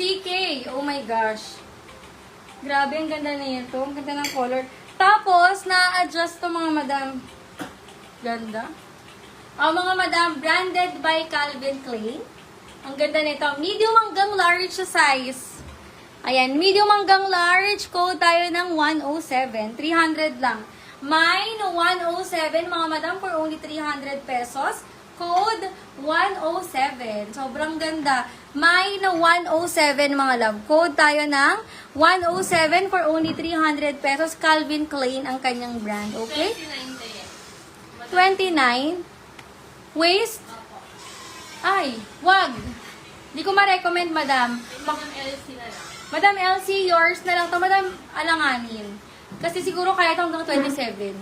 CK. Oh my gosh. Grabe, ang ganda na yan to. Ang ganda ng color. Tapos, na-adjust to mga madam. Ganda. Mga madam, branded by Calvin Klein. Ang ganda nito. Medium hanggang large sa size. Ayan, medium hanggang large. Code tayo ng 107. 300 lang. Mine, 107, mga madam, for only 300 pesos. Code 107. Sobrang ganda. Mine, 107, mga love. Code tayo ng 107 for only 300 pesos. Calvin Klein ang kanyang brand. Okay? 29. Waist? Ay, wag. Di ko ma-recommend, madam. Madam LC na lang. Madam LC, yours na lang to. Madam, alanganin. Kasi siguro kaya ito hanggang 27.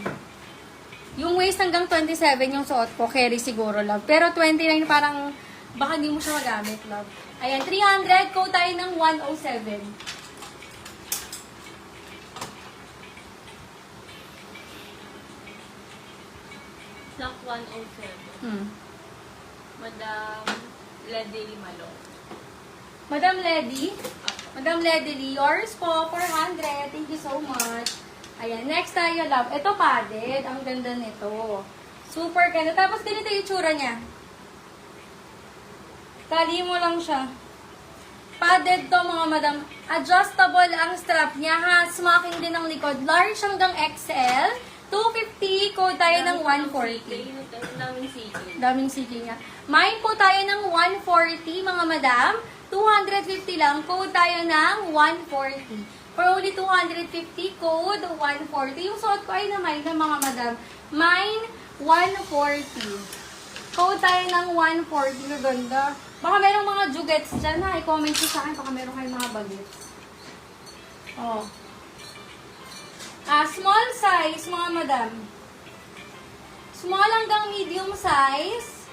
Yung waist hanggang 27 yung suot ko, carry siguro, love. Pero 29 parang, baka hindi mo siya magamit, love. Ayan, 300, ko tayo ng 107. Slack 107. Madam Ledley Malong. Madam Lady, Ako. Madam Lady, yours po, 400. Thank you so much. Ayan, next tayo, love. Ito padded. Ang ganda nito. Super ganda. Tapos ganito yung itsura niya. Tali mo lang siya. Padded to, mga madam. Adjustable ang strap niya, ha? Smocking din ang likod. Large hanggang XL. 250. Code tayo ng 140. Daming CK. Daming CG niya. Mine po tayo ng 140, mga madam. 250 lang. Code tayo ng 140. For only 250, code 140. Yung suot ko ay na mine na, mga madam. Mine, 140. Code tayo ng 140. Gaganda. Baka merong mga jugets dyan, ha? I-comment nyo sa akin. Baka meron kayong mga bagets. Oh. Small size, mga madam. Small hanggang medium size.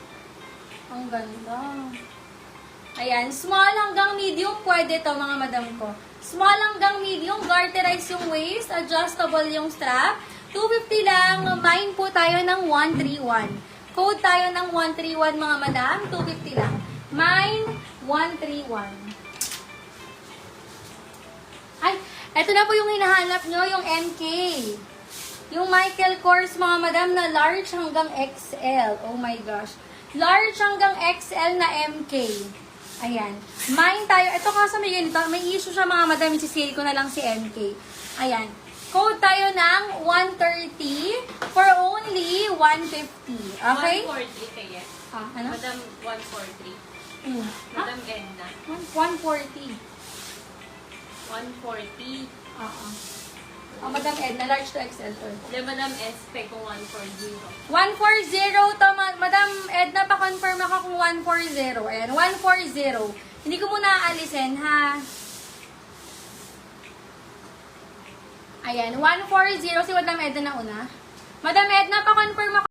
Ang ganda. Ayan, small hanggang medium, pwede to, mga madam ko. Small hanggang medium, garterize yung waist, adjustable yung strap. 250 lang, mine po tayo ng 131. Code tayo ng 131, mga madam, 250 lang. Mine, 131. Ay, eto na po yung hinahanap nyo, yung MK. Yung Michael Kors, mga madam, na large hanggang XL. Oh my gosh. Large hanggang XL na MK. Ayan. Mine tayo. Ito kasi may ganito. May issue siya, mga madam. Isisale ko na lang si MK. Ayan. Code tayo ng 130 for only 150. Okay? 140 kaya. Ano? Madam 143. Madam Edna. 140. 140. Oo. Madam Edna, large to XL. De Madam SP kung 140. 140 to, Madam Edna, pa-confirm ako kung 140. Ayan, 140. Hindi ko muna aalisin, ha? Ayan, 140. Si Madam Edna na una. Madam Edna, pa-confirm ako.